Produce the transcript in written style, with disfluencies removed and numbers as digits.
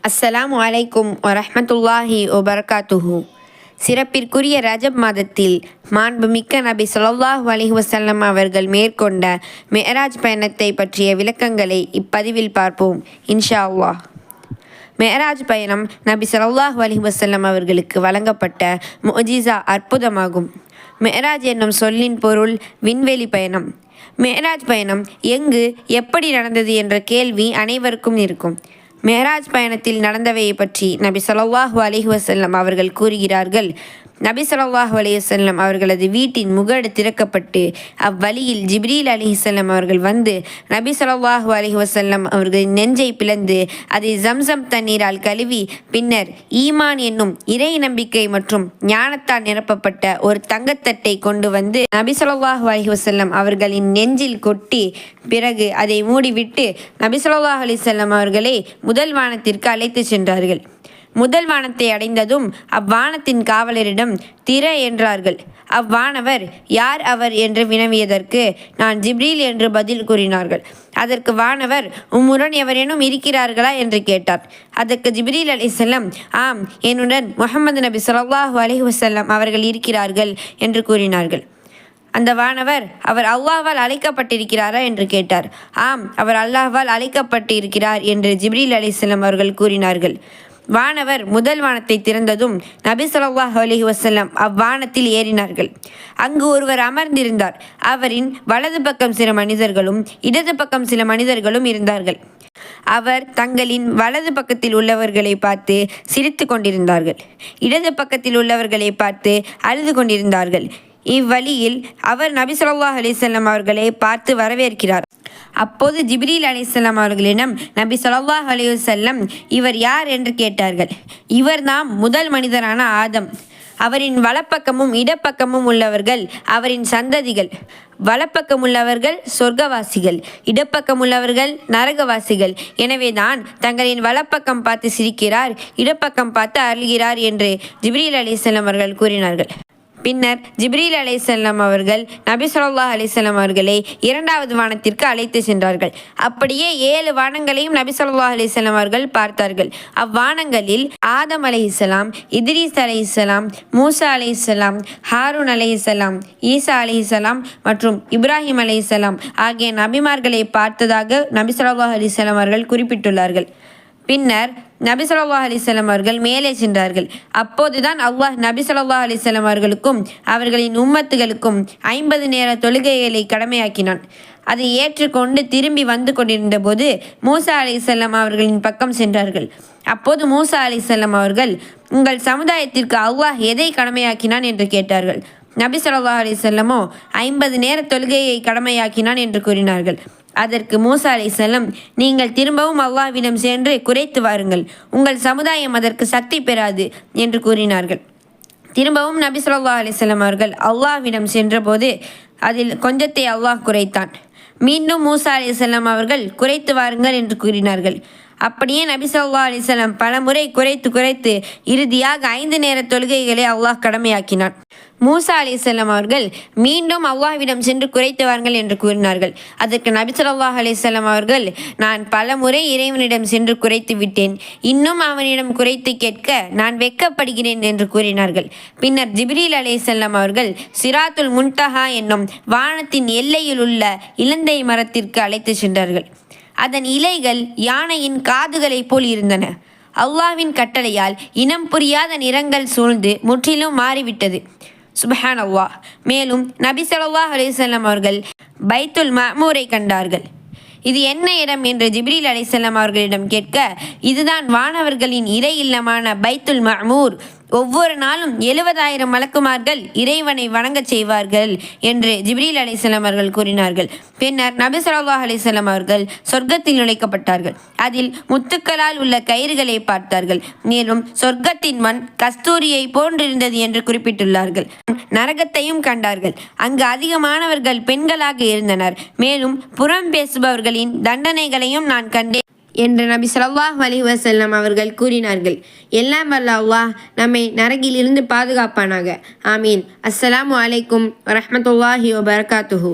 அஸ்ஸலாமு அலைக்கும் வரஹ்மத்துல்லாஹி வபரகாத்துஹு. சிறப்பிற்குரிய ரஜப் மாதத்தில் மாண்புமிக்க நபி ஸல்லல்லாஹு அலைஹி வஸல்லம் அவர்கள் மேற்கொண்ட மெஹராஜ் பயணத்தை பற்றிய விளக்கங்களை இப்பதிவில் பார்ப்போம் இன்ஷா அல்லாஹ். மெஹராஜ் பயணம் நபி ஸல்லல்லாஹு அலைஹி வஸல்லம் அவர்களுக்கு வழங்கப்பட்ட முஅஜிஸா அற்புதமாகும். மெஹராஜ் என்னும் சொல்லின் பொருள் விண்வெளி பயணம். மெஹராஜ் பயணம் எங்கு எப்படி நடந்தது என்ற கேள்வி அனைவருக்கும் இருக்கும். மெஹராஜ் பயணத்தில் நடந்தவையை பற்றி நபி ஸல்லல்லாஹு அலைஹி வஸல்லம் அவர்கள் கூறுகிறார்கள். நபி ஸல்லல்லாஹு அலைஹி வஸல்லம் அவர்களது வீட்டின் முகடு திறக்கப்பட்டு அவ்வழியில் ஜிப்ரீல் அலைஹிஸ்ஸலாம் அவர்கள் வந்து நபி ஸல்லல்லாஹு அலைஹி வஸல்லம் அவர்களின் நெஞ்சை பிளந்து அதை ஜம்சம் தண்ணீரால் கழுவி பின்னர் ஈமான் என்னும் இறை நம்பிக்கை மற்றும் ஞானத்தால் நிரப்பப்பட்ட ஒரு தங்கத்தட்டை கொண்டு வந்து நபி ஸல்லல்லாஹு அலைஹி வஸல்லம் அவர்களின் நெஞ்சில் கொட்டி பிறகு அதை மூடிவிட்டு நபி ஸல்லல்லாஹு அலைஹி வஸல்லம் அவர்களை முதல் வானத்திற்கு அழைத்து சென்றார்கள். முதல் வானத்தை அடைந்ததும் அவ்வானத்தின் காவலரிடம் திற என்றார்கள். அவ்வானவர் யார் அவர் என்று வினவியதற்கு நான் ஜிப்ரீல் என்று பதில் கூறினார்கள். அதற்கு வானவர் உம்முடன் எவரேனும் இருக்கிறார்களா என்று கேட்டார். அதற்கு ஜிப்ரீல் அலைஹிஸ்ஸலாம் ஆம், என்னுடன் முஹம்மது நபி ஸல்லல்லாஹு அலைஹி வஸல்லம் அவர்கள் இருக்கிறார்கள் என்று கூறினார்கள். அந்த வானவர் அவர் அல்லாஹ்வால் அழைக்கப்பட்டிருக்கிறாரா என்று கேட்டார். ஆம், அவர் அல்லாஹ்வால் அழைக்கப்பட்டு இருக்கிறார் என்று ஜிப்ரீல் அலைஹிஸ்ஸலாம் அவர்கள் கூறினார்கள். வானவர் முதல் வானத்தை திறந்ததும் நபி ஸல்லல்லாஹு அலைஹி வஸல்லம் அவ்வானத்தில் ஏறினார்கள். அங்கு ஒருவர் அமர்ந்திருந்தார். அவரின் வலது பக்கம் சில மனிதர்களும் இடது பக்கம் சில மனிதர்களும் இருந்தார்கள். அவர் தங்களின் வலது பக்கத்தில் உள்ளவர்களை பார்த்து சிரித்து கொண்டிருந்தார்கள். இடது பக்கத்தில் உள்ளவர்களை பார்த்து அழுது கொண்டிருந்தார்கள். இவ்வழியில் அவர் நபி ஸல்லல்லாஹு அலைஹி வஸல்லம் அவர்களை பார்த்து வரவேற்கிறார். அப்போது ஜிப்ரீல் அலைஹிஸ்ஸலாம் அவர்களிடம் நபி ஸல்லல்லாஹு அலைஹி வஸல்லம் இவர் யார் என்று கேட்டார்கள். இவர் தாம் முதல் மனிதரான ஆதம். அவரின் வலப்பக்கமும் இடப்பக்கமும் உள்ளவர்கள் அவரின் சந்ததிகள். வலப்பக்கம் உள்ளவர்கள் சொர்க்கவாசிகள், இடப்பக்கம் உள்ளவர்கள் நரகவாசிகள். எனவேதான் தங்களின் வலப்பக்கம் பார்த்து சிரிக்கிறார், இடப்பக்கம் பார்த்து அருள்கிறார் என்று ஜிப்ரீல் அலைஹிஸ்ஸலாம் அவர்கள் கூறினார்கள். பின்னர் ஜிப்ரீல் அலைஹிஸ்ஸலாம் அவர்கள் நபி ஸல்லல்லாஹு அலைஹி வஸல்லம் அவர்களை இரண்டாவது வானத்திற்கு அழைத்து சென்றார்கள். அப்படியே 7 வானங்களையும் நபி ஸல்லல்லாஹு அலைஹி வஸல்லம் அவர்கள் பார்த்தார்கள். அவ்வானங்களில் ஆதம் அலைஹிஸ்ஸலாம், இத்ரீஸ் அலைஹிஸ்ஸலாம், மூசா அலைஹிஸ்ஸலாம், ஹாரூன் அலைஹிஸ்ஸலாம், ஈசா அலைஹிஸ்ஸலாம் மற்றும் இப்ராஹிம் அலைஹிஸ்ஸலாம் ஆகிய நபிமார்களை பார்த்ததாக நபி ஸல்லல்லாஹு அலைஹி வஸல்லம் அவர்கள் குறிப்பிட்டுள்ளார்கள். பின்னர் நபி ஸல்லல்லாஹு அலைஹி வஸல்லம் அவர்கள் மேலே சென்றார்கள். அப்போதுதான் அல்லாஹ் நபி ஸல்லல்லாஹு அலைஹி வஸல்லம் அவர்களுக்கும் அவர்களின் உம்மத்துகளுக்கும் 50 நேர தொழுகைகளை கடமையாக்கினான். அதை ஏற்றுக்கொண்டு திரும்பி வந்து கொண்டிருந்த போது மூசா அலைஹிஸ்ஸலாம் அவர்களின் பக்கம் சென்றார்கள். அப்போது மூசா அலைஹிஸ்ஸலாம் அவர்கள் உங்கள் சமுதாயத்திற்கு அல்லாஹ் எதை கடமையாக்கினான் என்று கேட்டார்கள். நபி ஸல்லல்லாஹு அலைஹி வஸல்லமோ 50 நேர தொழுகையை கடமையாக்கினான் என்று கூறினார்கள். அதற்கு மூசா அலைஹிஸ்ஸலாம் நீங்கள் திரும்பவும் அல்லாஹ்விடம் சென்று குறைத்து வாருங்கள், உங்கள் சமுதாயம் அதற்கு சக்தி பெறாது என்று கூறினார்கள். திரும்பவும் நபி ஸல்லல்லாஹு அலைஹி வஸல்லம் அவர்கள் அல்லாஹ்விடம் சென்றபோது அதில் கொஞ்சத்தை அல்லாஹ் குறைத்தான். மீண்டும் மூசா அலைஹிஸ்ஸலாம் அவர்கள் குறைத்து வாருங்கள் என்று கூறினார்கள். அப்படியே நபி ஸல்லல்லாஹு அலைஹி வஸல்லம் பலமுறை குறைத்து இறுதியாக 5 நேர தொழுகைகளை அல்லாஹ் கடமையாக்கினான். மூசா அலைஹிஸ்ஸலாம் அவர்கள் மீண்டும் அல்லாஹ்விடம் சென்று குறைத்து வாருங்கள் என்று கூறினார்கள். அதற்கு நபி ஸல்லல்லாஹு அலைஹி வஸல்லம் அவர்கள் நான் பலமுறை இறைவனிடம் சென்று குறைத்து விட்டேன், இன்னும் அவனிடம் குறைத்து கேட்க நான் வெட்கப்படுகிறேன் என்று கூறினார்கள். பின்னர் ஜிப்ரீல் அலைஹிஸ்ஸலாம் அவர்கள் சிராத்துல் முன்தஹா என்னும் வானத்தின் எல்லையில் உள்ள இலந்தை மரத்திற்கு அழைத்து சென்றார்கள். அதன் இலைகள் யானையின் காதுகளைப் போல் இருந்தன. அல்லாஹ்வின் கட்டளையால் இனம் புரியாத நிறங்கள் சூழ்ந்து முற்றிலும் மாறிவிட்டது. சுப்ஹான் அல்லாஹ். மேலும் நபி ஸல்லல்லாஹு அலைஹி வஸல்லம் அவர்கள் பைத்துல் மஅமூரை கண்டார்கள். இது என்ன இடம் என்று ஜிப்ரீல் அலைஹிஸ்ஸலாம் அவர்களிடம் கேட்க இதுதான் வானவர்களின் இறை இல்லமான பைத்துல் மஅமூர். ஒவ்வொரு நாளும் 70,000 மலக்குமார்கள் இறைவனை வணங்கச் செய்வார்கள் என்று ஜிப்ரீல் அலைஹிஸ்ஸலாம் அவர்கள் கூறினார்கள். பின்னர் நபி ஸல்லல்லாஹு அலைஹி வஸல்லம் அவர்கள் சொர்க்கத்தில் நுழைக்கப்பட்டார்கள். அதில் முத்துக்களால் உள்ள கயிறுகளை பார்த்தார்கள். மேலும் சொர்க்கத்தின் மண் கஸ்தூரியை போன்றிருந்தது என்று குறிப்பிட்டுள்ளார்கள். நரகத்தையும் கண்டார்கள். அங்கு அதிகமானவர்கள் பெண்களாக இருந்தனர். மேலும் புறம் பேசுபவர்களின் தண்டனைகளையும் நான் கண்டேன் என்று நபி ஸல்லல்லாஹு அலைஹி வஸல்லம் அவர்கள் கூறினார்கள். எல்லாம் வல்ல அல்லாஹ் நம்மை நரகிலிருந்து பாதுகாப்பானாக. ஆமீன். அஸ்ஸலாமு அலைக்கும் வரஹ்மத்துல்லாஹி வபரகாத்துஹு.